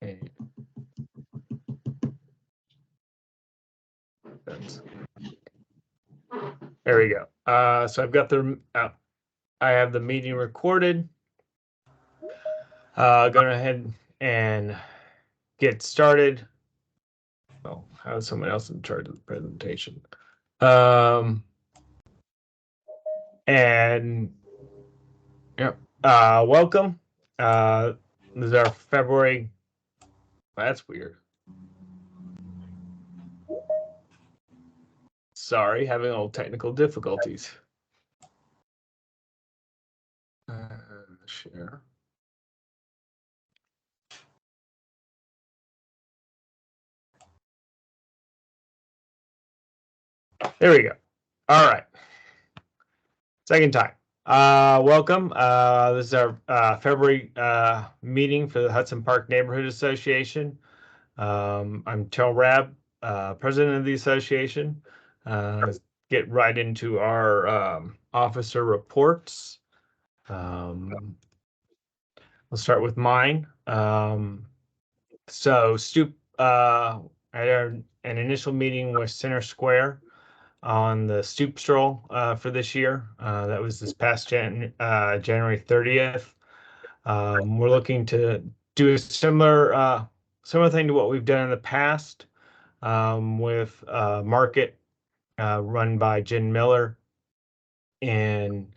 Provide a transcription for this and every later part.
And there we go. So I've got the I have the meeting recorded. Going ahead and get started. Oh, I have someone else in charge of the presentation. And yep. Welcome. This is our February. That's weird. Sorry, having a little technical difficulties. Share. There we go. All right. Second time. Welcome. This is our February meeting for the Hudson Park Neighborhood Association. I'm Tel Rabb, president of the association. Get right into our officer reports. We'll start with mine. So Stoop had an initial meeting with Center Square on the Stoop Stroll for this year. That was this past January 30th. We're looking to do a similar thing to what we've done in the past with Market run by Jen Miller in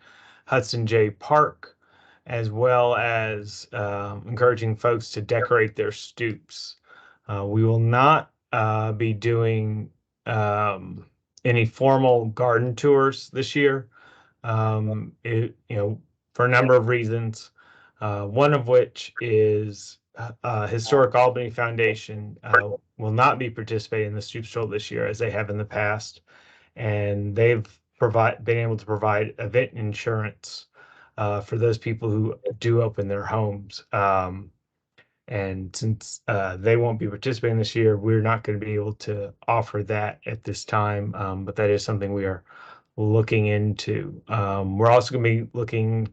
Hudson J Park, as well as encouraging folks to decorate their stoops. We will not be doing any formal garden tours this year. For a number of reasons. One of which is Historic Albany Foundation will not be participating in the Stoop Stroll this year as they have in the past, and they've been able to provide event insurance for those people who do open their homes. And since they won't be participating this year, we're not going to be able to offer that at this time, but that is something we are looking into. We're also going to be looking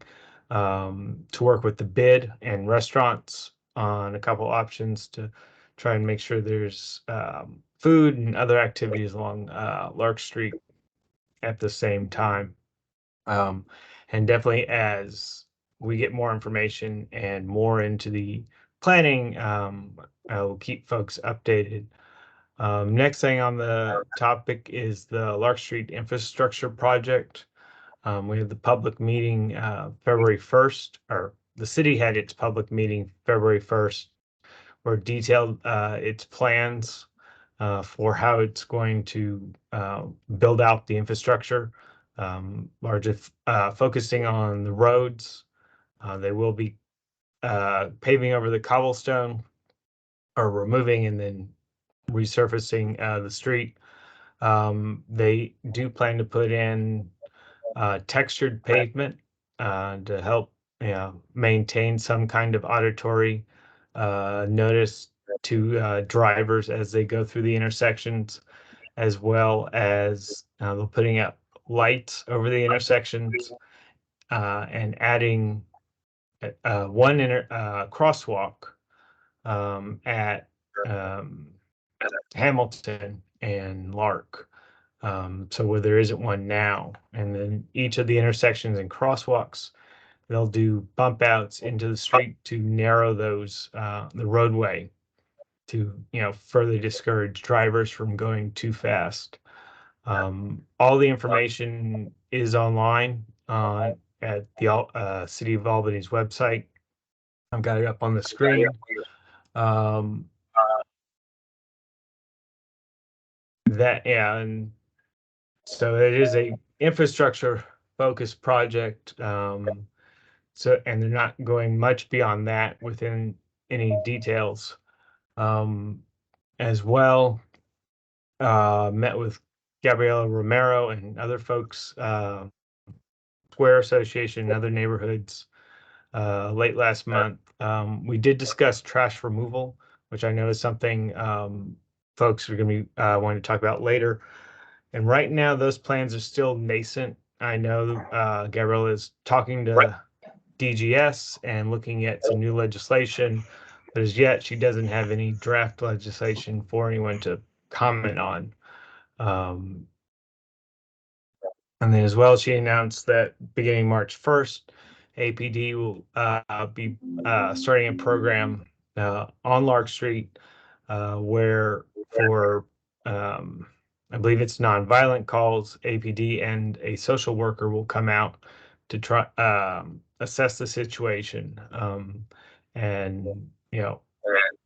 to work with the bid and restaurants on a couple options to try and make sure there's food and other activities along Lark Street at the same time. And definitely as we get more information and more into the planning, I'll keep folks updated. Next thing on the topic is the Lark Street infrastructure project. We had the public meeting February 1st, or the city had its public meeting February 1st, where it detailed its plans for how it's going to build out the infrastructure, largely focusing on the roads. They will be paving over the cobblestone, or removing and then resurfacing the street. They do plan to put in textured pavement to help maintain some kind of auditory notice to drivers as they go through the intersections, as well as they're putting up lights over the intersections and adding one crosswalk at Hamilton and Lark. So where there isn't one now, and then each of the intersections and crosswalks, they'll do bump outs into the street to narrow those the roadway to further discourage drivers from going too fast. All the information is online at the City of Albany's website. I've got it up on the screen. And so it is a infrastructure focused project. And they're not going much beyond that within any details. As well, met with Gabriela Romero and other folks, Square Association and other neighborhoods late last month. We did discuss trash removal, which I know is something folks are going to be wanting to talk about later. And right now, those plans are still nascent. I know Gabriela is talking to DGS and looking at some new legislation, but as yet she doesn't have any draft legislation for anyone to comment on. And then as well, she announced that beginning March 1st, APD will be starting a program on Lark Street where for, I believe it's nonviolent calls, APD and a social worker will come out to try assess the situation and,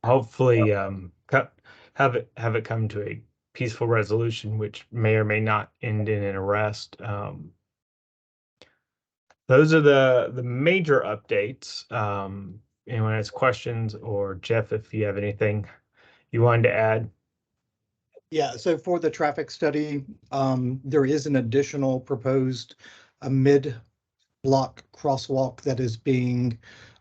hopefully have it come to a peaceful resolution, which may or may not end in an arrest. Those are the major updates. Anyone has questions, or Jeff, if you have anything you wanted to add? Yeah, so for the traffic study, there is an additional proposed mid-block crosswalk that is being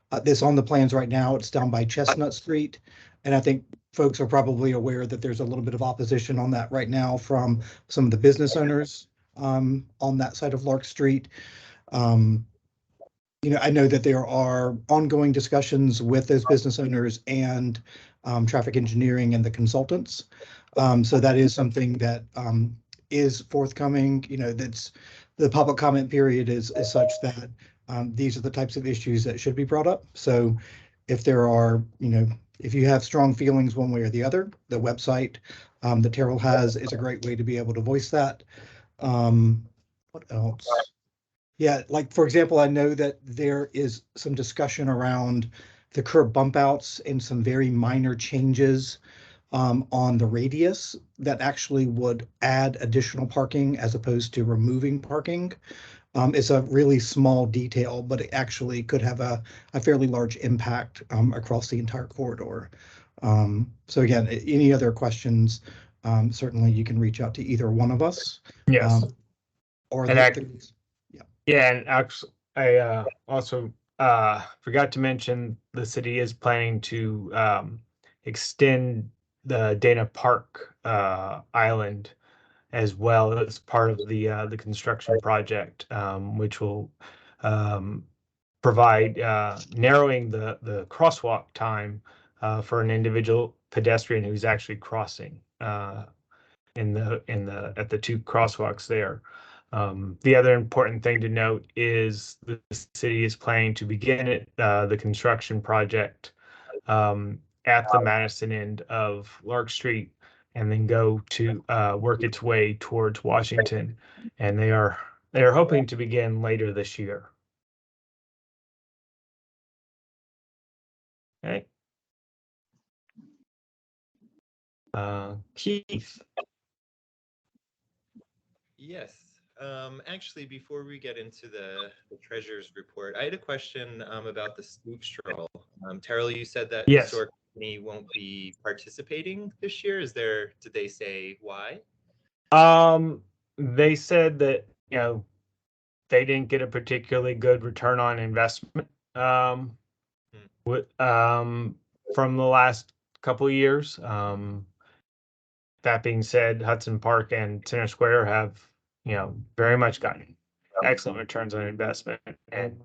that's on the plans right now. It's down by Chestnut Street, and I think folks are probably aware that there's a little bit of opposition on that right now from some of the business owners on that side of Lark Street. I know that there are ongoing discussions with those business owners and traffic engineering and the consultants. So that is something that is forthcoming. That's the public comment period is such that these are the types of issues that should be brought up. So if there are, if you have strong feelings one way or the other, the website that Terrell has is a great way to be able to voice that. What else? Yeah, like for example, I know that there is some discussion around the curb bump outs and some very minor changes on the radius that actually would add additional parking as opposed to removing parking. It's a really small detail, but it actually could have a fairly large impact across the entire corridor. So again, any other questions, certainly you can reach out to either one of us. Yes. Or and yeah, and actually, I also forgot to mention the city is planning to extend the Dana Park Island as well as part of the construction project, which will provide narrowing the crosswalk time for an individual pedestrian who's actually crossing at the two crosswalks there. The other important thing to note is the city is planning to begin the construction project at the Madison end of Lark Street and then go to work its way towards Washington. And they are hoping to begin later this year. Okay. Keith. Yes. Actually, before we get into the treasurer's report, I had a question about the Scoop Stroll. Terrell, you said that Yes. Historic Company won't be participating this year. Did they say why? They said that, they didn't get a particularly good return on investment from the last couple of years. That being said, Hudson Park and Center Square have, very much gotten excellent returns on investment, and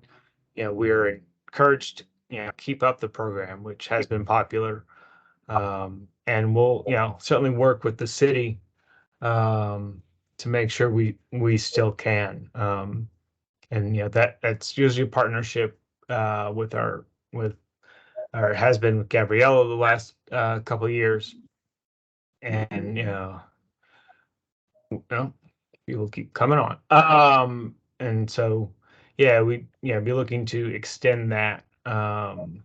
we're encouraged to keep up the program, which has been popular, and we'll certainly work with the city to make sure we still can, and that's usually a partnership with or has been with Gabriella the last couple of years, and people keep coming on. And so, we be looking to extend that. And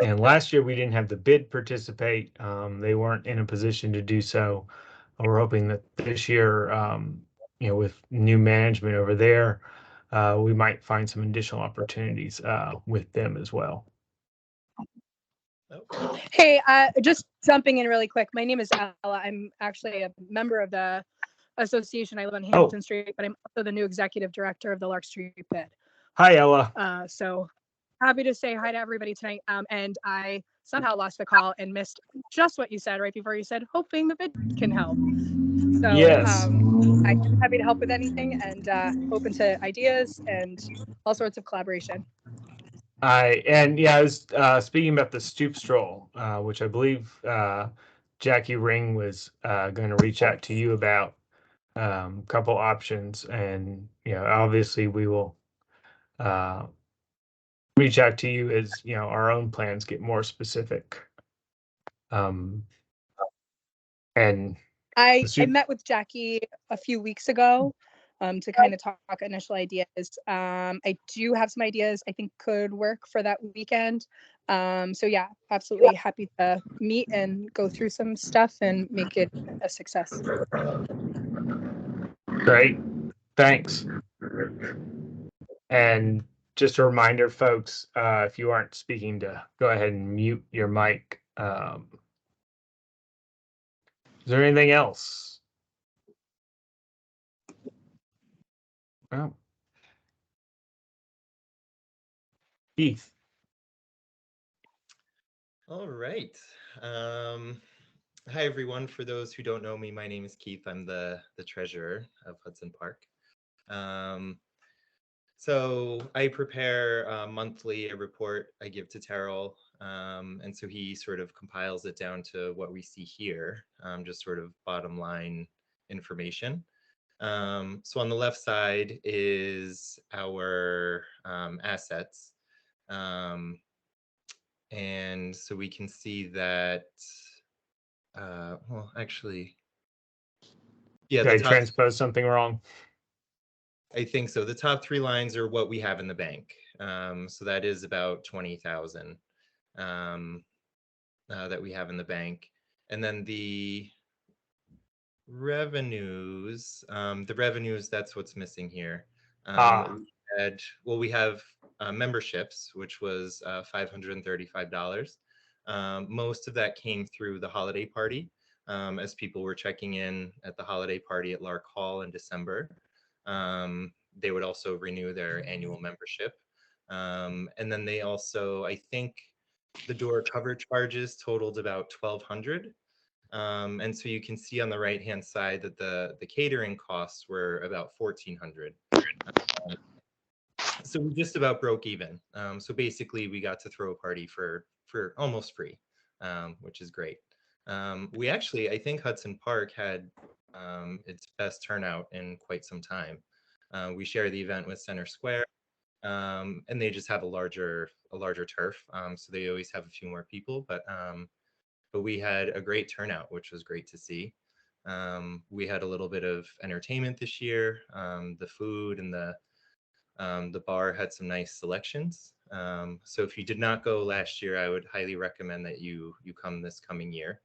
and last year we didn't have the bid participate. They weren't in a position to do so. We're hoping that this year, with new management over there, we might find some additional opportunities with them as well. Hey, just jumping in really quick. My name is Ella. I'm actually a member of the association. I live on Hamilton Street, but I'm also the new executive director of the Lark Street bid. Hi, Ella. So happy to say hi to everybody tonight. And I somehow lost the call and missed just what you said right before you said, hoping the bid can help. So yes. I'm happy to help with anything and open to ideas and all sorts of collaboration. I was speaking about the stoop stroll, which I believe Jackie Ring was going to reach out to you about a couple options, and obviously we will reach out to you as our own plans get more specific. And I the met with Jackie a few weeks ago to kind of talk initial ideas. I do have some ideas I think could work for that weekend. So yeah, absolutely happy to meet and go through some stuff and make it a success. Great, thanks. And just a reminder, folks, if you aren't speaking, to go ahead and mute your mic. Is there anything else? Well, Keith. All right. Hi, everyone. For those who don't know me, my name is Keith. I'm the treasurer of Hudson Park. So I prepare monthly a report I give to Terrell, and so he sort of compiles it down to what we see here, just sort of bottom line information. So on the left side is our assets. And so we can see that, well, actually, yeah, Did the I top, transpose something wrong? I think so. The top three lines are what we have in the bank. So that is about 20,000 that we have in the bank. And then the revenues, that's what's missing here. We have memberships, which was $535. Most of that came through the holiday party, as people were checking in at the holiday party at Lark Hall in December. They would also renew their annual membership. And then they also, I think, the door cover charges totaled about $1,200. And so you can see on the right-hand side that the catering costs were about $1,400. So we just about broke even. So basically, we got to throw a party for almost free, which is great. We actually, I think Hudson Park had its best turnout in quite some time. We share the event with Center Square, and they just have a larger turf, so they always have a few more people. But we had a great turnout, which was great to see. We had a little bit of entertainment this year. The food and the bar had some nice selections. So if you did not go last year, I would highly recommend that you come this coming year.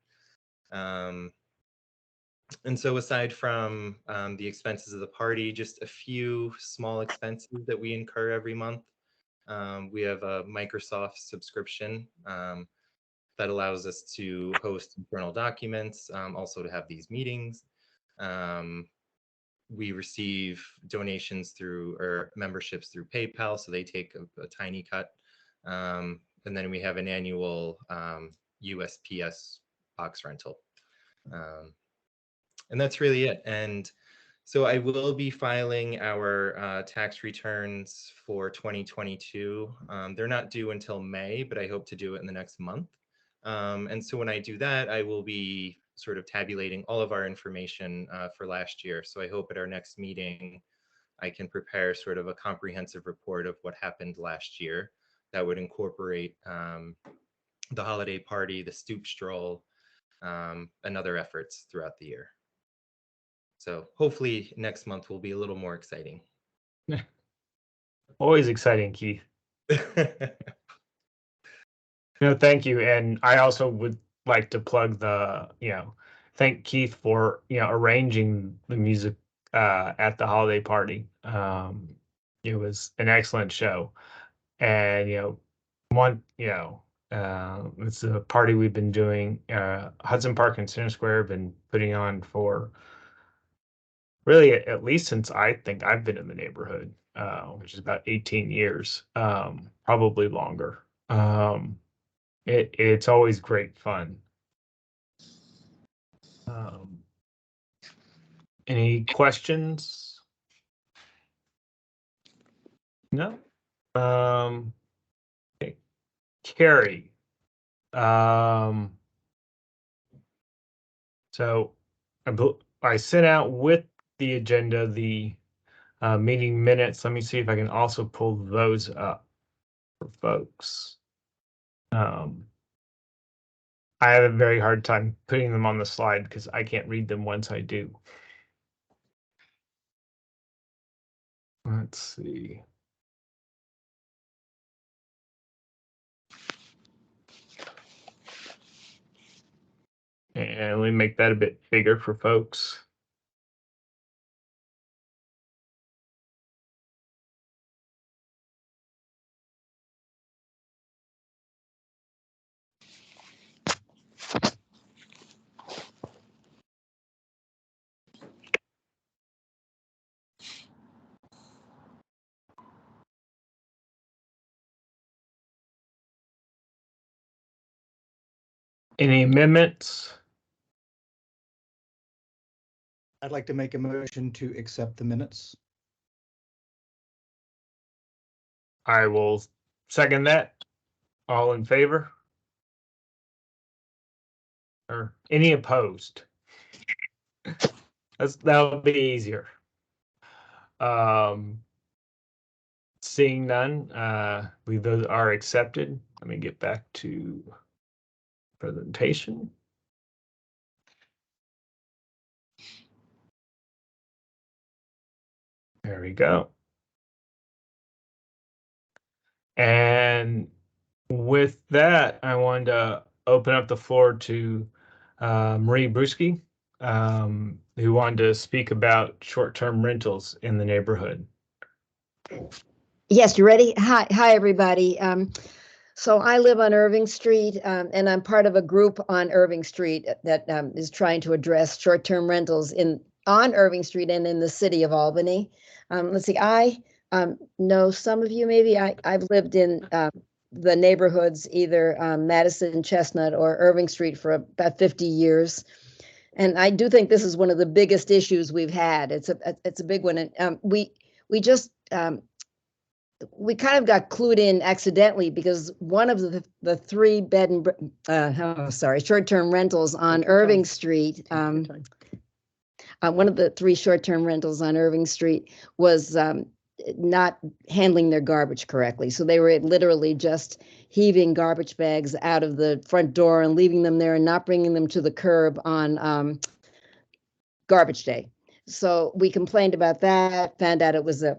And so aside from the expenses of the party, just a few small expenses that we incur every month. We have a Microsoft subscription that allows us to host internal documents, also to have these meetings. We receive donations through, or memberships through PayPal, so they take a tiny cut. And then we have an annual USPS box rental. And that's really it. And so I will be filing our tax returns for 2022. They're not due until May, but I hope to do it in the next month. And so when I do that, I will be sort of tabulating all of our information for last year. So I hope at our next meeting, I can prepare sort of a comprehensive report of what happened last year that would incorporate the holiday party, the stoop stroll, and other efforts throughout the year. So hopefully next month will be a little more exciting. Always exciting, Keith. No, thank you. And I also would like to plug thank Keith for, arranging the music at the holiday party. It was an excellent show. And, it's a party we've been doing. Hudson Park and Center Square have been putting on for really at least since I think I've been in the neighborhood, which is about 18 years, probably longer. It's always great fun. Any questions? No. carry. So I sent out with the agenda the meeting minutes. Let me see if I can also pull those up for folks. I have a very hard time putting them on the slide because I can't read them once I do. Let's see. And let me make that a bit bigger for folks. Any amendments? I'd like to make a motion to accept the minutes. I will second that. All in favor? Or any opposed? That'll be easier. Seeing none, believe those are accepted. Let me get back to presentation. There we go. And with that, I wanted to open up the floor to Marie Bruschi, who wanted to speak about short-term rentals in the neighborhood. Yes, you ready? Hi, everybody. So I live on Irving Street, and I'm part of a group on Irving Street that is trying to address short-term rentals on Irving Street and in the city of Albany. Let's see, I know some of you maybe. I've lived in the neighborhoods, either Madison, Chestnut, or Irving Street for about 50 years. And I do think this is one of the biggest issues we've had. It's a big one. And we just we kind of got clued in accidentally because one of the three short-term rentals on Irving Street, one of the three short-term rentals on Irving Street was not handling their garbage correctly. So they were literally just heaving garbage bags out of the front door and leaving them there and not bringing them to the curb on garbage day. So we complained about that, found out it was a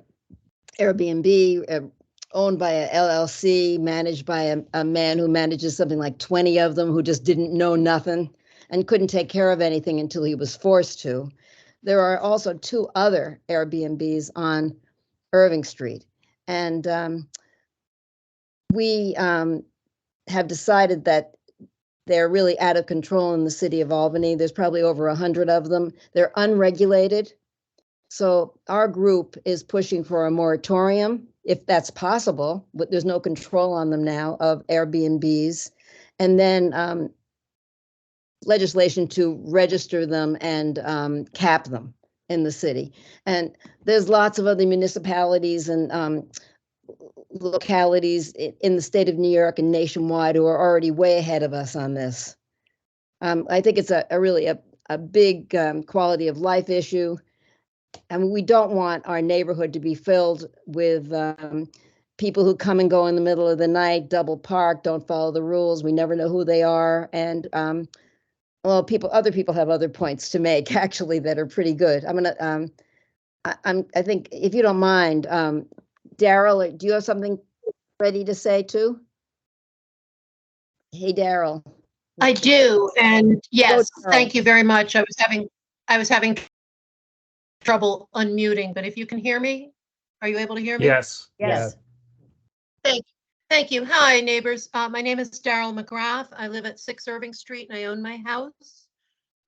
Airbnb owned by a LLC, managed by a man who manages something like 20 of them, who just didn't know nothing and couldn't take care of anything until he was forced to. There are also two other Airbnbs on Irving Street. And we have decided that they're really out of control in the city of Albany. There's probably over 100 of them. They're unregulated. So our group is pushing for a moratorium, if that's possible, but there's no control on them now, of Airbnbs. And then legislation to register them and cap them in the city. And there's lots of other municipalities and localities in the state of New York and nationwide who are already way ahead of us on this. I think it's a really a big quality of life issue. I mean, we don't want our neighborhood to be filled with people who come and go in the middle of the night, double park, don't follow the rules. We never know who they are. And well, other people have other points to make actually that are pretty good. I think if you don't mind, Daryl, do you have something ready to say too? Hey, Daryl. I do, and yes, thank you very much. I was having trouble unmuting, but if you can hear me, are you able to hear me? Yes. Yes. Thank you. Hi, neighbors. My name is Daryl McGrath. I live at 6 Irving Street and I own my house.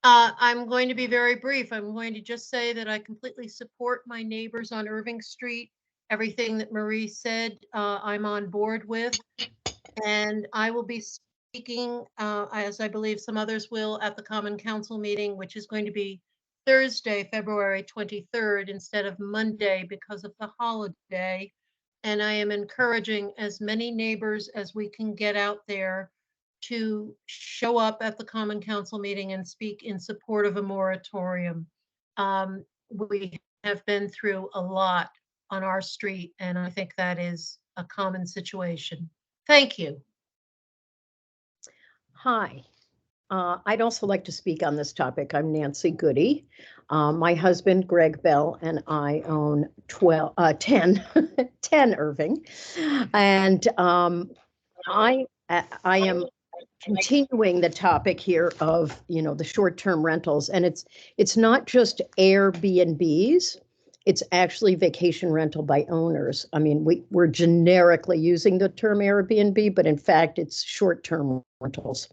I'm going to be very brief. I'm going to just say that I completely support my neighbors on Irving Street. Everything that Marie said, I'm on board with. And I will be speaking, as I believe some others will, at the Common Council meeting, which is going to be Thursday, February 23rd, instead of Monday because of the holiday. And I am encouraging as many neighbors as we can get out there to show up at the Common Council meeting and speak in support of a moratorium. We have been through a lot on our street, and I think that is a common situation. Thank you. Hi. I'd also like to speak on this topic. I'm Nancy Goody. My husband, Greg Bell, and I own 10 Irving. And I am continuing the topic here of, the short-term rentals. And it's not just Airbnbs. It's actually vacation rental by owners. I mean, we're generically using the term Airbnb, but in fact, it's short-term rentals.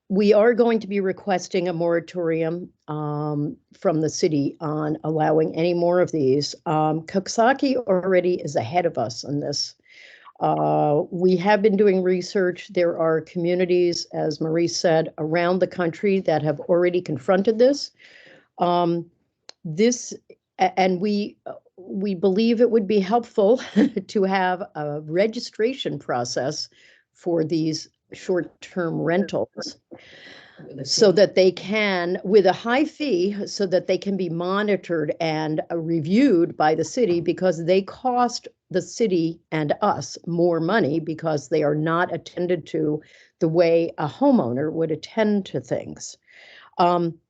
We are going to be requesting a moratorium from the city on allowing any more of these. Coxsackie already is ahead of us on this. We have been doing research. There are communities, as Marie said, around the country that have already confronted this. And we believe it would be helpful to have a registration process for these short-term rentals so that they can, with a high fee, so that they can be monitored and reviewed by the city, because they cost the city and us more money because they are not attended to the way a homeowner would attend to things.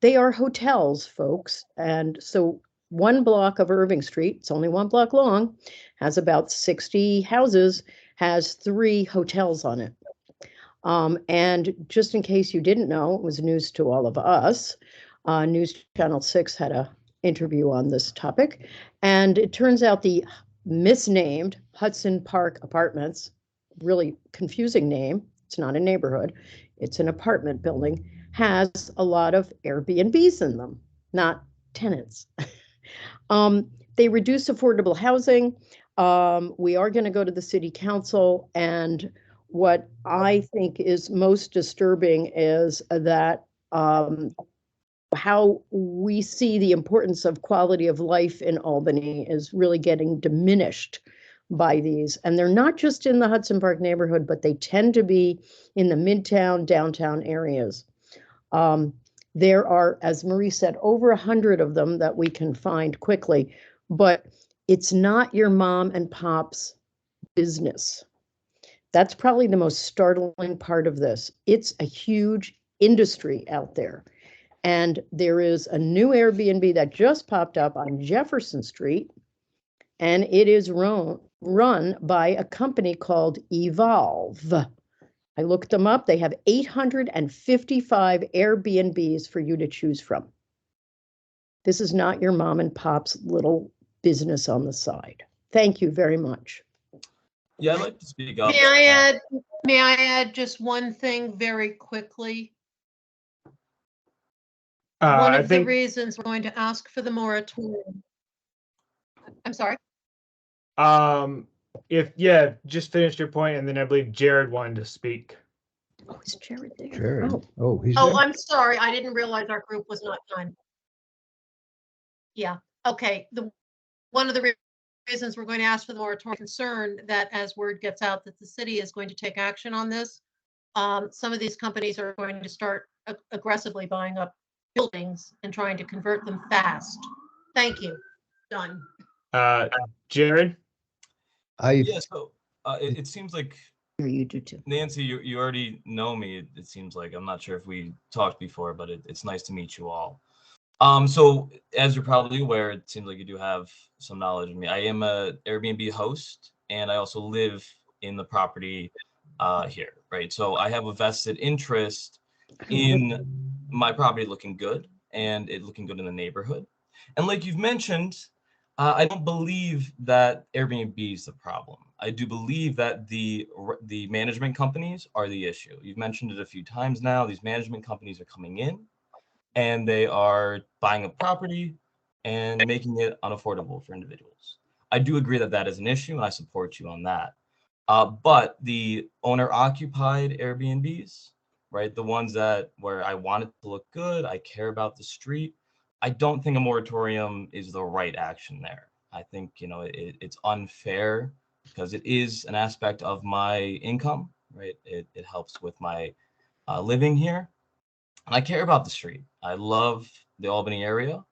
They are hotels, folks. And so one block of Irving Street, it's only one block long, has about 60 houses, has 3 hotels on it. And just in case you didn't know, it was news to all of us. News Channel 6 had an interview on this topic. And it turns out the misnamed Hudson Park Apartments, really confusing name, it's not a neighborhood, it's an apartment building, has a lot of Airbnbs in them, not tenants. They reduce affordable housing. We are going to go to the city council, and what I think is most disturbing is that how we see the importance of quality of life in Albany is really getting diminished by these. And they're not just in the Hudson Park neighborhood, but they tend to be in the midtown, downtown areas. There are, as Marie said, over 100 of them that we can find quickly, but it's not your mom and pop's business. That's probably the most startling part of this. It's a huge industry out there. And there is a new Airbnb that just popped up on Jefferson Street, and it is run by a company called Evolve. I looked them up. They have 855 Airbnbs for you to choose from. This is not your mom and pop's little business on the side. Thank you very much. Yeah, I'd like to speak up. May I add just one thing very quickly? One of the reasons we're going to ask for the moratorium. I'm sorry. Just finish your point, and then I believe Jared wanted to speak. Oh, is Jared there? Jared. Oh, He's Oh, there. I'm sorry. I didn't realize our group was not done. Yeah, okay. One of the reasons we're going to ask for the moratorium, concerned that as word gets out that the city is going to take action on this, some of these companies are going to start aggressively buying up buildings and trying to convert them fast. Thank you. Done. Jared? Yeah, so it seems like you do too. Nancy, you already know me. It seems like, I'm not sure if we talked before, but it's nice to meet you all. So as you're probably aware, it seems like you do have some knowledge of me. I am a Airbnb host, and I also live in the property here, right? So I have a vested interest in my property looking good and it looking good in the neighborhood. And like you've mentioned, I don't believe that Airbnb is the problem. I do believe that the management companies are the issue. You've mentioned it a few times now. These management companies are coming in and they are buying a property and making it unaffordable for individuals. I do agree that that is an issue, and I support you on that. But the owner-occupied Airbnbs, right, the ones where I want it to look good, I care about the street, I don't think a moratorium is the right action there. I think, you know, it's unfair because it is an aspect of my income, right? It helps with my living here. And I care about the street. I love the Albany area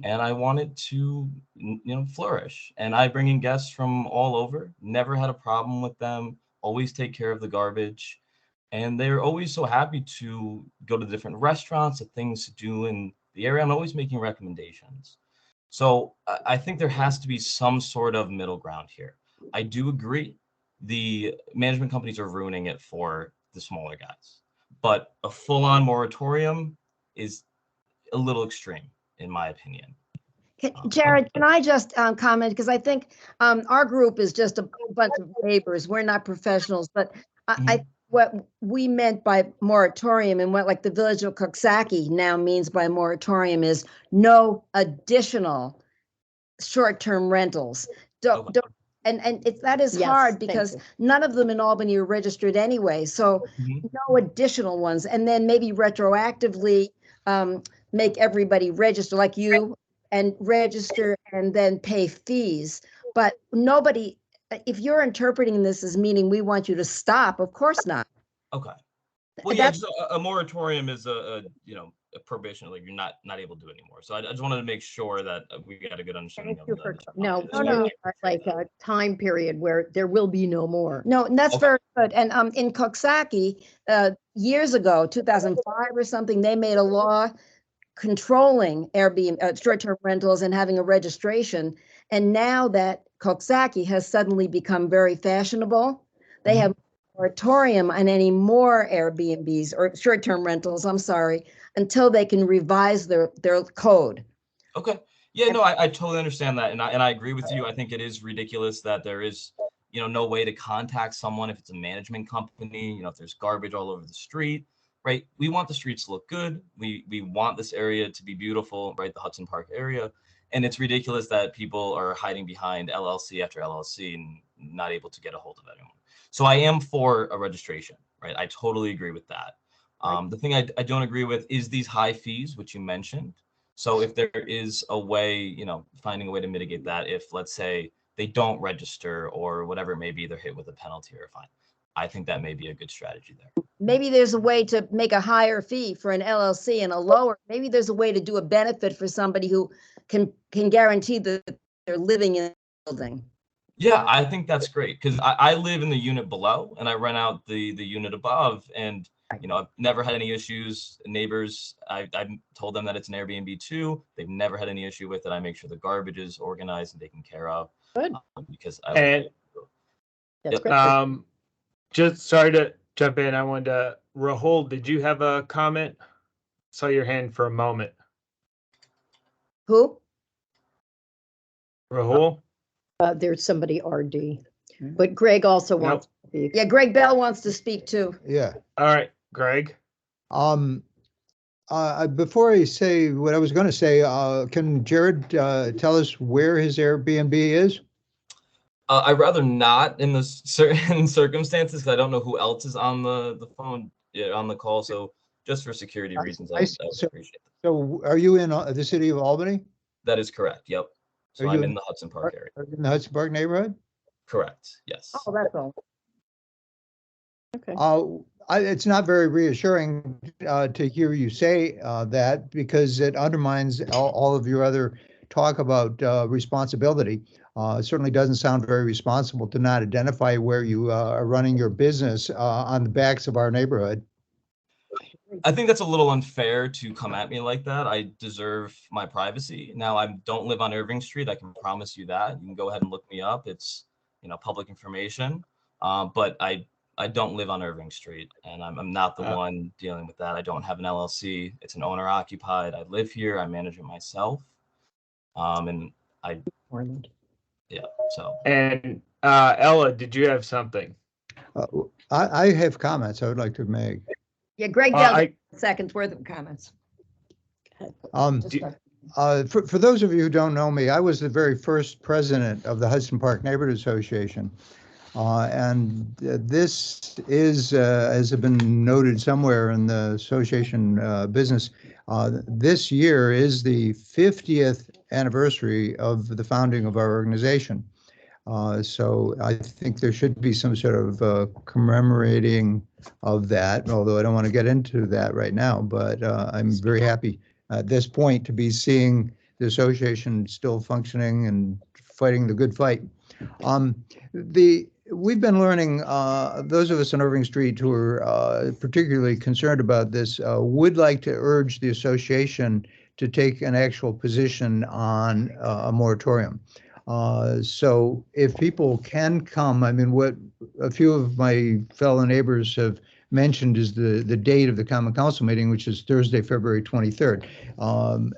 and I want it to, you know, flourish. And I bring in guests from all over, never had a problem with them, always take care of the garbage. And they're always so happy to go to different restaurants and things to do in the area. I'm always making recommendations. So I think there has to be some sort of middle ground here. I do agree. The management companies are ruining it for the smaller guys, but a full-on moratorium is a little extreme, in my opinion. Jared, can I just comment? Because I think our group is just a bunch of neighbors. We're not professionals, but I what we meant by moratorium and what like the village of Coxsackie now means by moratorium is no additional short-term rentals. Don't and that is Yes, hard thank because you. none of them in Albany are registered anyway. So no additional ones, and then maybe retroactively make everybody register like you and register and then pay fees. But nobody, if you're interpreting this as meaning we want you to stop, of course not. Okay. Well, yeah, just a moratorium is a you know, a probation, like you're not able to do it anymore. So I just wanted to make sure that we got a good understanding of that. No, no. like a time period where there will be no more. No, and that's Okay. very good. And in Coxsackie, years ago, 2005 or something, they made a law controlling Airbnb, short-term rentals and having a registration. And now that Coxsackie has suddenly become very fashionable, they have a moratorium on any more Airbnbs or short-term rentals, I'm sorry, until they can revise their code. Okay. Yeah, no, I totally understand that. And I agree with you. I think it is ridiculous that there is, you know, no way to contact someone if it's a management company, you know, if there's garbage all over the street, right? We want the streets to look good. We want this area to be beautiful, right? The Hudson Park area. And it's ridiculous that people are hiding behind LLC after LLC and not able to get a hold of anyone. So I am for a registration, right? I totally agree with that. The thing I don't agree with is these high fees, which you mentioned. So if there is a way, you know, finding a way to mitigate that, if let's say they don't register or whatever it may be, they're hit with a penalty or a fine. I think that may be a good strategy there. Maybe there's a way to make a higher fee for an LLC and a lower. Maybe there's a way to do a benefit for somebody who can guarantee that they're living in the building. Yeah, I think that's great because I live in the unit below and I rent out the unit above, and you know, I've never had any issues. Neighbors, I've told them that it's an Airbnb too. They've never had any issue with it. I make sure the garbage is organized and taken care of. Good. Because That's great. Just sorry to jump in. I wanted to, Rahul, did you have a comment? Saw your hand for a moment. Who? Rahul? There's somebody RD, but Greg also wants to speak. Yeah, Greg Bell wants to speak too. Yeah. All right, Greg. Before I say what I was going to say, can Jared tell us where his Airbnb is? I'd rather not in the certain circumstances because I don't know who else is on the phone, on the call. So just for security reasons, I would appreciate that. So are you in the city of Albany? That is correct. Yep. So I'm in the Hudson Park area. In the Hudson Park neighborhood? Correct. Yes. Oh, that's all. Okay. It's not very reassuring to hear you say that because it undermines all of your other talk about responsibility. It certainly doesn't sound very responsible to not identify where you are running your business on the backs of our neighborhood. I think that's a little unfair to come at me like that. I deserve my privacy. Now, I don't live on Irving Street. I can promise you that. You can go ahead and look me up. It's, you know, public information. But I don't live on Irving Street, and I'm not the one dealing with that. I don't have an LLC. It's an owner occupied. I live here. I manage it myself. And yeah. So. And Ella, did you have something? I have comments I would like to make. Yeah, Greg Bell, seconds worth of comments. For those of you who don't know me, I was the very first president of the Hudson Park Neighborhood Association. And this is, as has been noted somewhere in the association business, this year is the 50th anniversary of the founding of our organization. So I think there should be some sort of commemorating of that, although I don't want to get into that right now, but I'm very happy at this point to be seeing the association still functioning and fighting the good fight. We've been learning, those of us in Irving Street who are particularly concerned about this would like to urge the association to take an actual position on a moratorium. So if people can come, I mean, what a few of my fellow neighbors have mentioned is the date of the Common Council meeting, which is Thursday, February 23rd.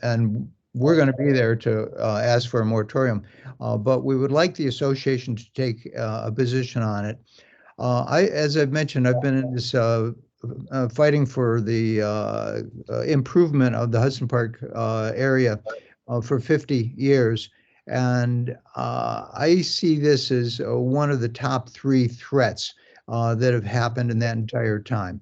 And we're going to be there to ask for a moratorium. But we would like the association to take a position on it. As I've mentioned, I've been in this fighting for the improvement of the Hudson Park area for 50 years. And I see this as one of the top 3 threats that have happened in that entire time.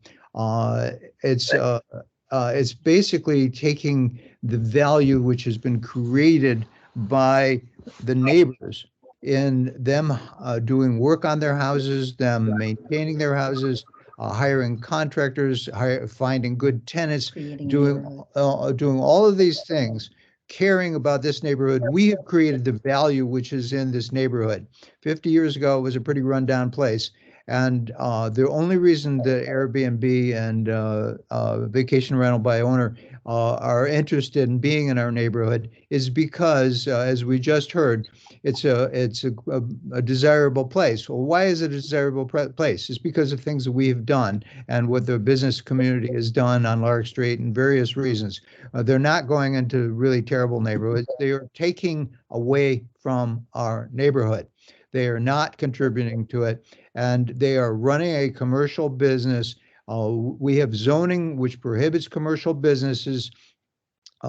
It's basically taking the value which has been created by the neighbors in them doing work on their houses, them maintaining their houses, hiring contractors, finding good tenants, doing all of these things, caring about this neighborhood. We have created the value which is in this neighborhood. 50 years ago, it was a pretty rundown place. And the only reason that Airbnb and vacation rental by owner are interested in being in our neighborhood is because, as we just heard, it's a desirable place. Well, why is it a desirable place? It's because of things that we have done and what the business community has done on Lark Street and various reasons. They're not going into really terrible neighborhoods. They are taking away from our neighborhood. They are not contributing to it, and they are running a commercial business. We have zoning which prohibits commercial businesses.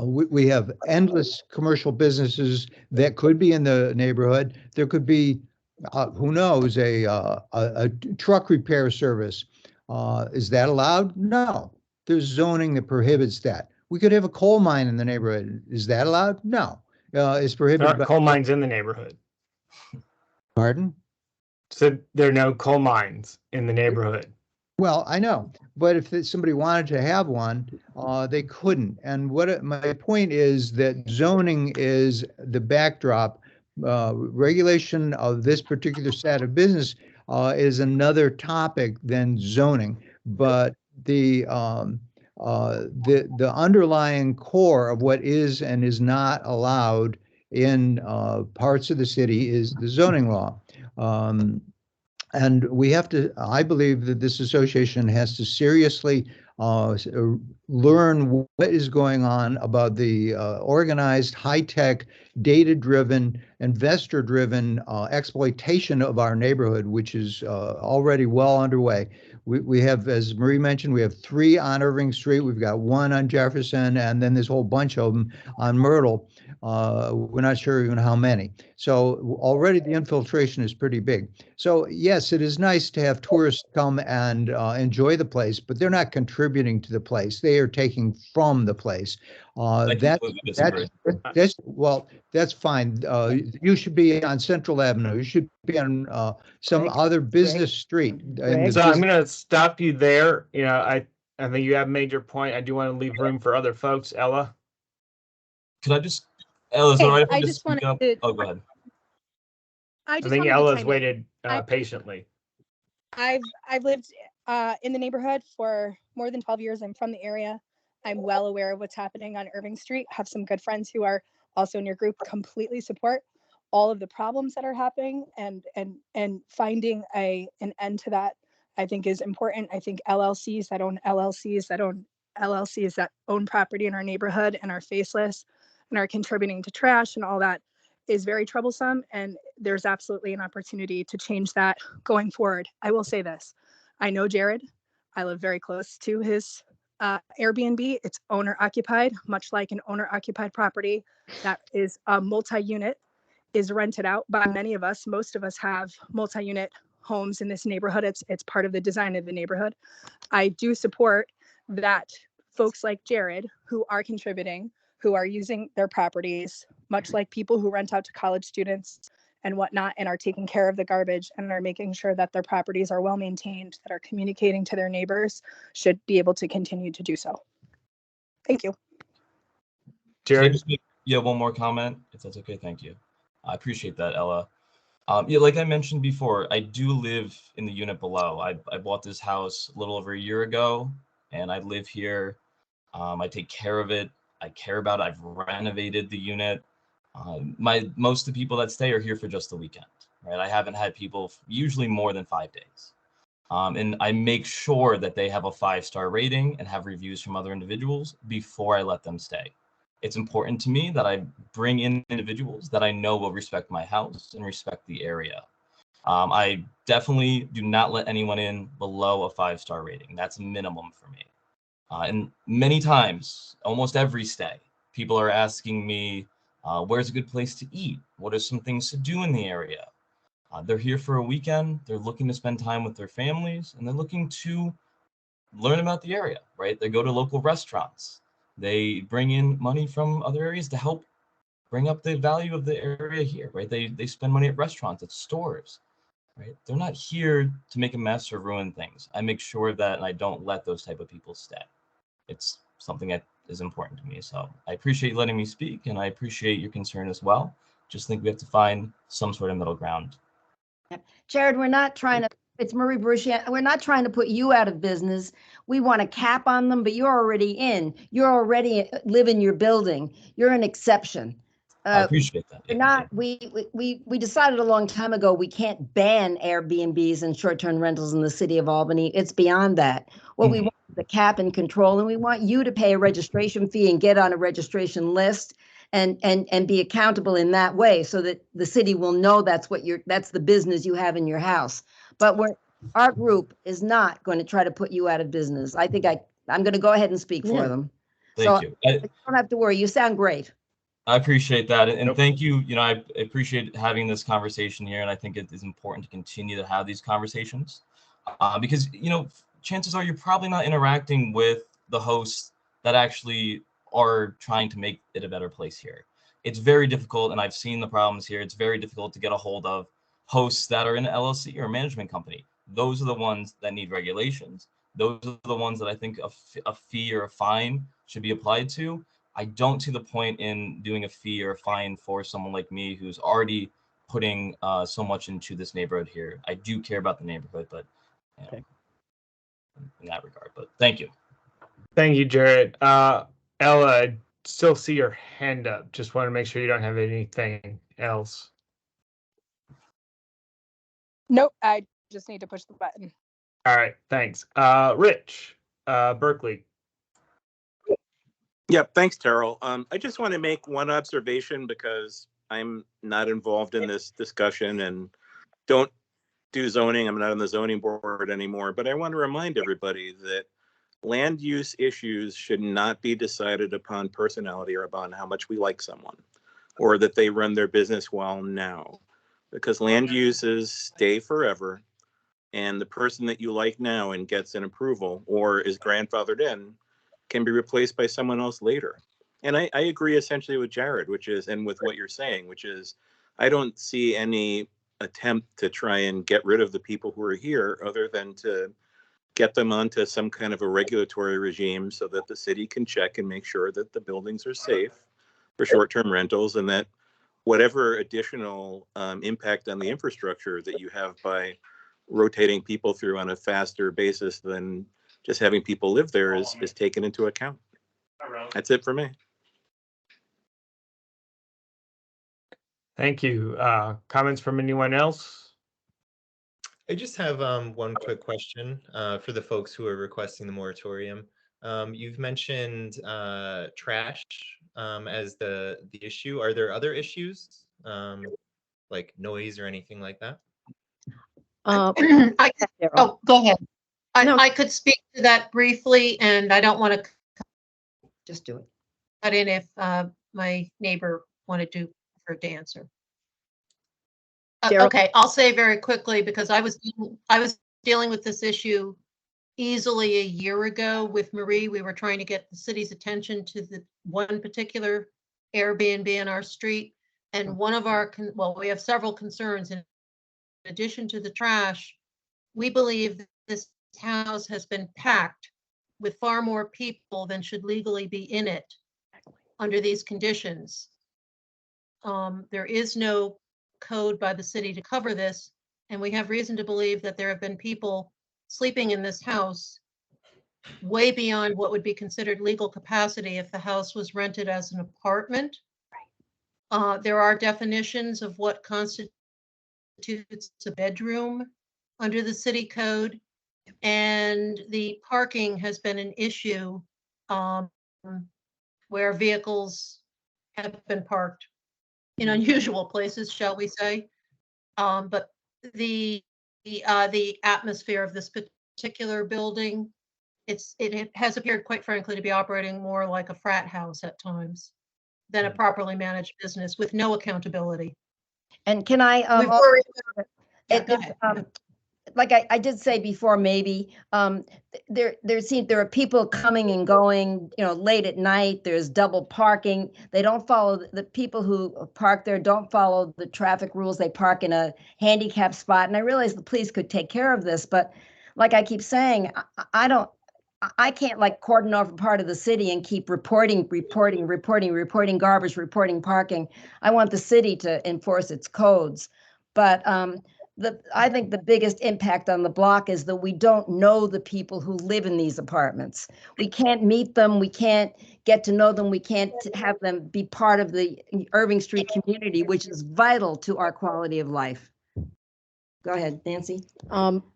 We have endless commercial businesses that could be in the neighborhood. There could be, who knows, a truck repair service. Is that allowed? No. There's zoning that prohibits that. We could have a coal mine in the neighborhood. Is that allowed? No. It's There prohibited. aren't coal mines in the neighborhood. Pardon? So there are no coal mines in the neighborhood. Well, I know, but if somebody wanted to have one, they couldn't. And my point is that zoning is the backdrop. Regulation of this particular set of business is another topic than zoning. But the underlying core of what is and is not allowed in parts of the city is the zoning law. And we have to, I believe that this association has to seriously learn what is going on about the organized, high-tech, data-driven, investor-driven exploitation of our neighborhood, which is already well underway. We have, as Marie mentioned, we have 3 on Irving Street. We've got 1 on Jefferson, and then this whole bunch of them on Myrtle. We're not sure even how many. So already the infiltration is pretty big. So yes, it is nice to have tourists come and enjoy the place, but they're not contributing to the place. They are taking from the place. That's fine. You should be on Central Avenue. You should be on some other business street. So I'm going to stop you there. You know, I think you have made your point. I do want to leave room for other folks. Ella? Could I just, Ella, is it all right if I I just just speak wanted up? to- Oh, go ahead. I just think wanted to Ella's chime in. waited I- patiently. I've lived in the neighborhood for more than 12 years. I'm from the area. I'm well aware of what's happening on Irving Street. Have some good friends who are also in your group, completely support all of the problems that are happening, and finding an end to that, I think, is important. I think LLCs that own LLCs that own property in our neighborhood and are faceless and are contributing to trash and all that is very troublesome, and there's absolutely an opportunity to change that going forward. I will say this. I know Jared. I live very close to his Airbnb. It's owner occupied, much like an owner occupied property that is a multi-unit is rented out by many of us. Most of us have multi-unit homes in this neighborhood. It's part of the design of the neighborhood. I do support that folks like Jared, who are contributing, who are using their properties much like people who rent out to college students and whatnot and are taking care of the garbage and are making sure that their properties are well maintained, that are communicating to their neighbors, should be able to continue to do so. Thank you. Can I Jared? just make one more comment, if that's okay? Thank you. I appreciate that, Ella. Yeah, like I mentioned before, I do live in the unit below. I bought this house a little over a year ago, and I live here. I take care of it. I care about it. I've renovated the unit. Most of the people that stay are here for just the weekend, right? I haven't had people usually more than 5 days. And I make sure that they have a 5-star rating and have reviews from other individuals before I let them stay. It's important to me that I bring in individuals that I know will respect my house and respect the area. I definitely do not let anyone in below a 5-star rating. That's a minimum for me. And many times, almost every stay, people are asking me, where's a good place to eat? What are some things to do in the area? They're here for a weekend. They're looking to spend time with their families, and they're looking to learn about the area, right? They go to local restaurants. They bring in money from other areas to help bring up the value of the area here, right? They spend money at restaurants, at stores, right? They're not here to make a mess or ruin things. I make sure that I don't let those type of people stay. It's something that is important to me. So I appreciate you letting me speak, and I appreciate your concern as well. Just think we have to find some sort of middle ground. Jared, we're not trying to, it's Marie Bruchier, we're not trying to put you out of business. We want a cap on them, but you're already in. You're already live in your building. You're an exception. I appreciate that. We're not, we decided a long time ago we can't ban Airbnbs and short-term rentals in the city of Albany. It's beyond that. What we want is the cap and control, and we want you to pay a registration fee and get on a registration list and be accountable in that way, so that the city will know that's the business you have in your house. But our group is not going to try to put you out of business. I think I'm going to go ahead and speak for them. Thank you. You don't have to worry. You sound great. I appreciate that. And thank you. I appreciate having this conversation here. And I think it is important to continue to have these conversations because, chances are you're probably not interacting with the hosts that actually are trying to make it a better place here. It's very difficult. And I've seen the problems here. It's very difficult to get a hold of hosts that are in an LLC or a management company. Those are the ones that need regulations. Those are the ones that I think a fee or a fine should be applied to. I don't see the point in doing a fee or a fine for someone like me who's already putting so much into this neighborhood here. I do care about the neighborhood, but in that regard. But thank you. Thank you, Jared. Ella, I still see your hand up. Just want to make sure you don't have anything else. Nope, I just need to push the button. All right, thanks. Rich, Berkeley. Yep, thanks, Terrell. I just want to make one observation because I'm not involved in this discussion and don't do zoning. I'm not on the zoning board anymore, but I want to remind everybody that land use issues should not be decided upon personality or upon how much we like someone or that they run their business well now, because land uses stay forever, and the person that you like now and gets an approval or is grandfathered in can be replaced by someone else later. And I agree essentially with Jared, and with what you're saying, which is I don't see any attempt to try and get rid of the people who are here other than to get them onto some kind of a regulatory regime so that the city can check and make sure that the buildings are safe for short-term rentals, and that whatever additional impact on the infrastructure that you have by rotating people through on a faster basis than just having people live there is taken into account. That's it for me. Thank you. Comments from anyone else? I just have one quick question for the folks who are requesting the moratorium. You've mentioned trash as the issue. Are there other issues like noise or anything like that? Go ahead. No. I could speak to that briefly, and I don't want to Just do it. cut in if my neighbor wanted to to answer. Daryl? Okay, I'll say very quickly, because I was dealing with this issue easily a year ago with Marie. We were trying to get the city's attention to the one particular Airbnb in our street. And one of our, well, we have several concerns. In addition to the trash, we believe that this house has been packed with far more people than should legally be in it under these conditions. There is no code by the city to cover this, and we have reason to believe that there have been people sleeping in this house way beyond what would be considered legal capacity if the house was rented as an apartment. There are definitions of what constitutes a bedroom under the city code, and the parking has been an issue where vehicles have been parked in unusual places, shall we say. But the atmosphere of this particular building, it has appeared, quite frankly, to be operating more like a frat house at times than a properly managed business with no accountability. And can I, We've worried- Yeah, it- go it's, ahead. like I did say before, maybe there are people coming and going, late at night. There's double parking. They don't follow the people who park there don't follow the traffic rules. They park in a handicap spot. And I realize the police could take care of this, but like I keep saying, I can't like cordon off a part of the city and keep reporting garbage, reporting parking. I want the city to enforce its codes. But I think the biggest impact on the block is that we don't know the people who live in these apartments. We can't meet them. We can't get to know them. We can't have them be part of the Irving Street community, which is vital to our quality of life. Go ahead, Nancy.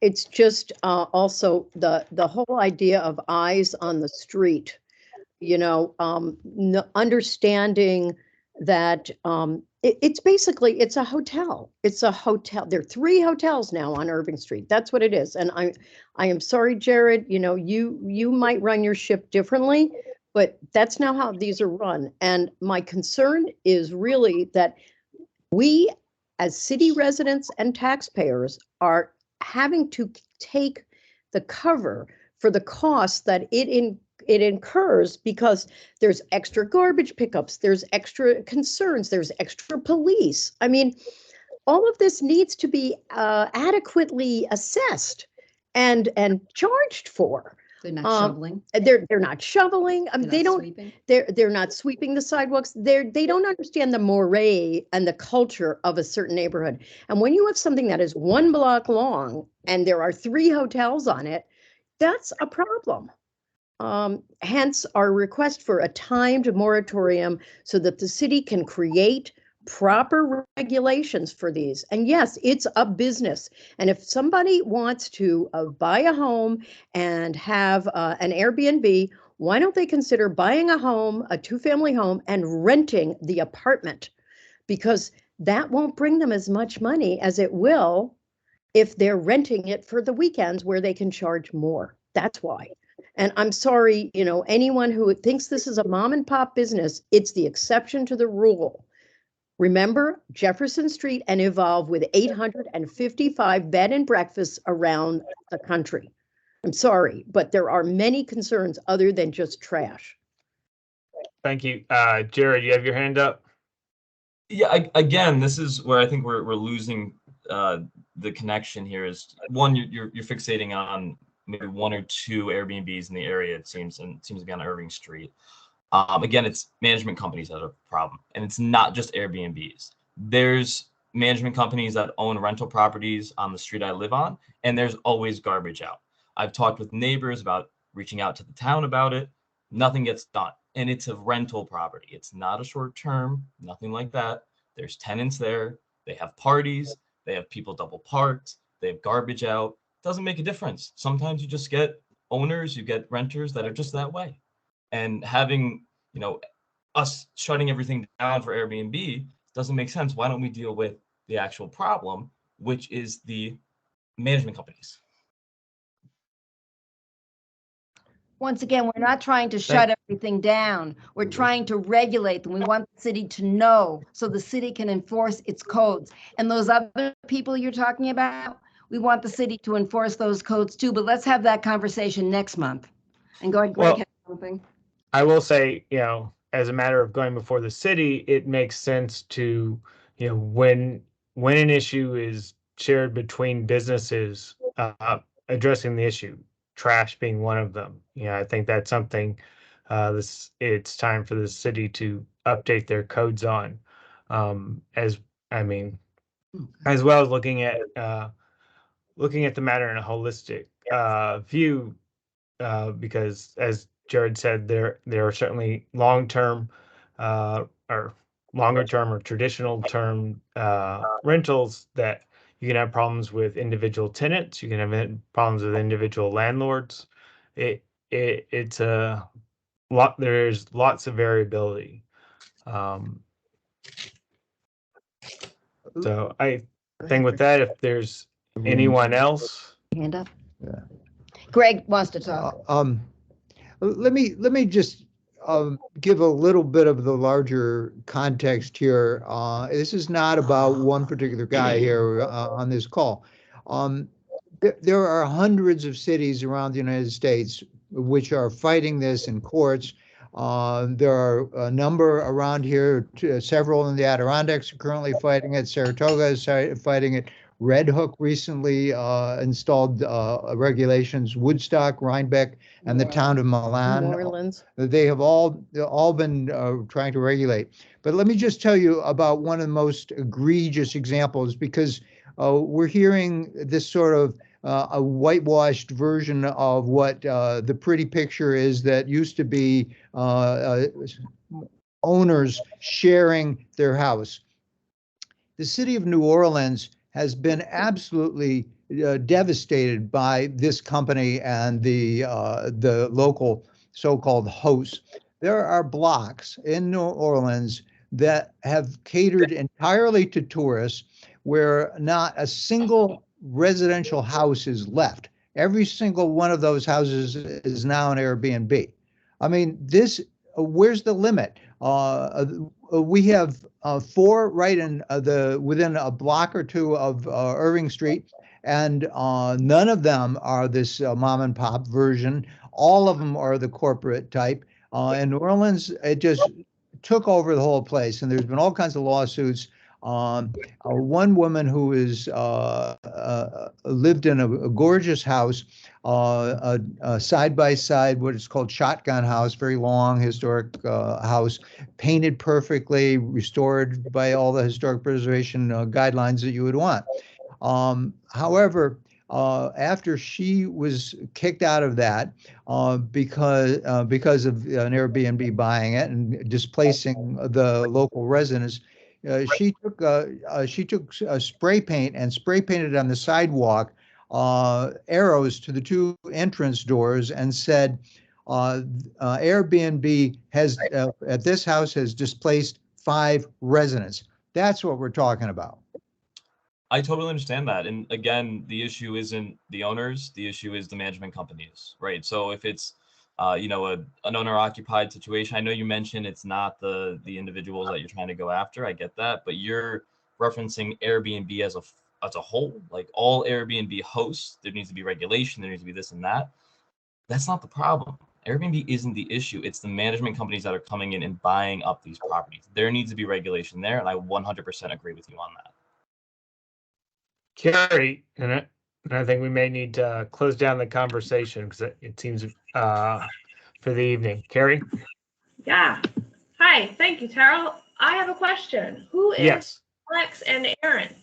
It's just also the whole idea of eyes on the street, understanding that it's basically, it's a hotel. It's a hotel. There are 3 hotels now on Irving Street. That's what it is. And I am sorry, Jared, you might run your ship differently, but that's now how these are run. And my concern is really that we, as city residents and taxpayers, are having to take the cover for the costs that it incurs because there's extra garbage pickups, there's extra concerns, there's extra police. I mean, all of this needs to be adequately assessed and charged for. They're not shoveling. They're not shoveling. They're not sweeping. They're not sweeping the sidewalks. They don't understand the moray and the culture of a certain neighborhood. And when you have something that is 1 block long and there are 3 hotels on it, that's a problem. Hence our request for a timed moratorium so that the city can create proper regulations for these. And yes, it's a business. And if somebody wants to buy a home and have an Airbnb, why don't they consider buying a home, a 2-family home, and renting the apartment? Because that won't bring them as much money as it will if they're renting it for the weekends where they can charge more. That's why. And I'm sorry, anyone who thinks this is a mom and pop business, it's the exception to the rule. Remember Jefferson Street and Evolve with 855 bed and breakfasts around the country. I'm sorry, but there are many concerns other than just trash. Thank you. Jared, you have your hand up? Yeah, again, this is where I think we're losing the connection here. Is one, you're fixating on maybe 1 or 2 Airbnbs in the area, it seems to be on Irving Street. Again, it's management companies that are a problem, and it's not just Airbnbs. There's management companies that own rental properties on the street I live on, and there's always garbage out. I've talked with neighbors about reaching out to the town about it. Nothing gets done, and it's a rental property. It's not a short term, nothing like that. There's tenants there. They have parties. They have people double parked. They have garbage out. Doesn't make a difference. Sometimes you just get owners, you get renters that are just that way. And having, us shutting everything down for Airbnb doesn't make sense. Why don't we deal with the actual problem, which is the management companies? Once again, we're not trying to shut everything down. We're trying to regulate them. We want the city to know so the city can enforce its codes. And those other people you're talking about, we want the city to enforce those codes too. But let's have that conversation next month. And go ahead, Greg. Well, I will say, as a matter of going before the city, it makes sense to, when an issue is shared between businesses, addressing the issue, trash being one of them. I think that's something it's time for the city to update their codes on. As I mean, as well as looking at the matter in a holistic view, because as Jared said, there are certainly long-term or longer term or traditional term rentals that you can have problems with individual tenants. You can have problems with individual landlords. It's a lot. There's lots of variability. So I think with that, if there's anyone else, Hand up. Yeah. Greg wants to talk. Let me just give a little bit of the larger context here. This is not about one particular guy here on this call. There are hundreds of cities around the United States which are fighting this in courts. There are a number around here, several in the Adirondacks are currently fighting it. Saratoga is fighting it. Red Hook recently installed regulations. Woodstock, Rhinebeck, and the town of Milan. New Orleans. They have all been trying to regulate. But let me just tell you about one of the most egregious examples, because we're hearing this sort of a whitewashed version of what the pretty picture is that used to be owners sharing their house. The city of New Orleans has been absolutely devastated by this company and the local so-called hosts. There are blocks in New Orleans that have catered entirely to tourists, where not a single residential house is left. Every single one of those houses is now an Airbnb. I mean, where's the limit? We have 4 right in within a block or two of Irving Street, and none of them are this mom and pop version. All of them are the corporate type. In New Orleans, it just took over the whole place, and there's been all kinds of lawsuits. One woman who is lived in a gorgeous house, side by side, what is called shotgun house, very long historic house, painted perfectly, restored by all the historic preservation guidelines that you would want. However, after she was kicked out of that because of an Airbnb buying it and displacing the local residents, she took spray paint and spray painted on the sidewalk arrows to the 2 entrance doors and said, Airbnb has at this house has displaced 5 residents. That's what we're talking about. I totally understand that. And again, the issue isn't the owners, the issue is the management companies, right? So if it's an owner-occupied situation, I know you mentioned it's not the individuals that you're trying to go after. I get that, but you're referencing Airbnb as a whole, like all Airbnb hosts. There needs to be regulation. There needs to be this and that. That's not the problem. Airbnb isn't the issue. It's the management companies that are coming in and buying up these properties. There needs to be regulation there, and I 100% agree with you on that. Carrie, and I think we may need to close down the conversation because it seems for the evening. Carrie? Yeah. Hi, thank you, Terrell. I have a question. Who is Yes. Alex and Aaron?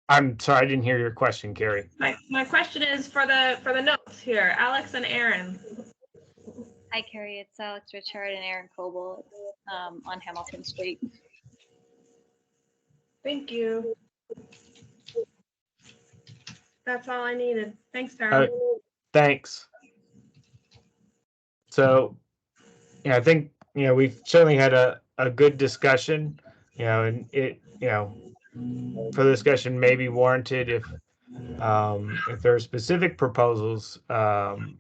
I'm sorry, I didn't hear your question, Carrie. My question is for the notes here. Alex and Aaron. Hi, Carrie. It's Alex Richard and Aaron Coble on Hamilton Street. Thank you. That's all I needed. Thanks, Terrell. Thanks. So, I think, we've certainly had a good discussion, and it, further discussion may be warranted if there are specific proposals, to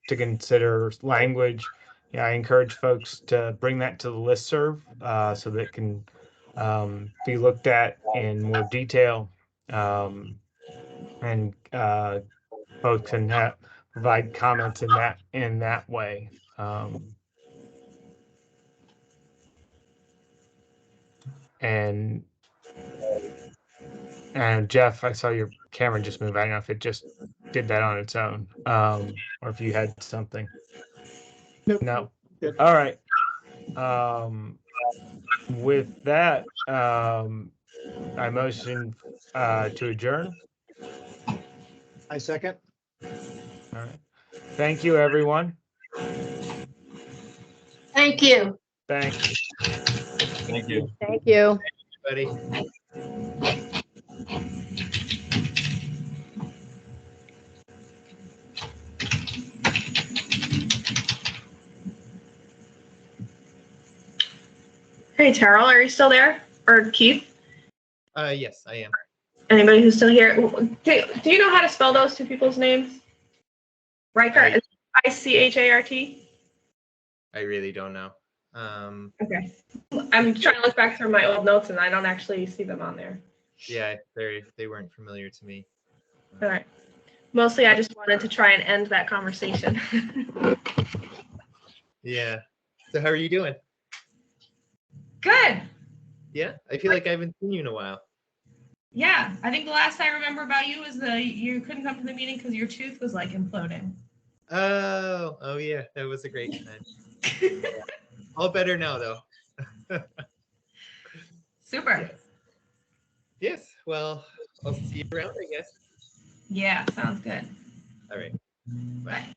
consider language. I encourage folks to bring that to the listserv so that it can be looked at in more detail, and folks can provide comments in that way. And Jeff, I saw your camera just move. I don't know if it just did that on its own, or if you had something. Nope. No. Good. All right. With that, I motion to adjourn. I second. All right. Thank you, everyone. Thank you. Thanks. Thank you. Thank you. Buddy. Hey, Terrell, are you still there? Or Keith? Yes, I am. Anybody who's still here? Do you know how to spell those two people's names? Reichart, I-C-H-A-R-T? I really don't know. Okay. I'm trying to look back through my old notes and I don't actually see them on there. Yeah, they weren't familiar to me. All right. Mostly I just wanted to try and end that conversation. Yeah. So how are you doing? Good. Yeah, I feel like I haven't seen you in a while. Yeah, I think the last I remember about you was you couldn't come to the meeting because your tooth was like imploding. Oh yeah, that was a great time. All better now though. Super. Yes, well, I'll see you around, I guess. Yeah, sounds good. All right. Bye. Bye.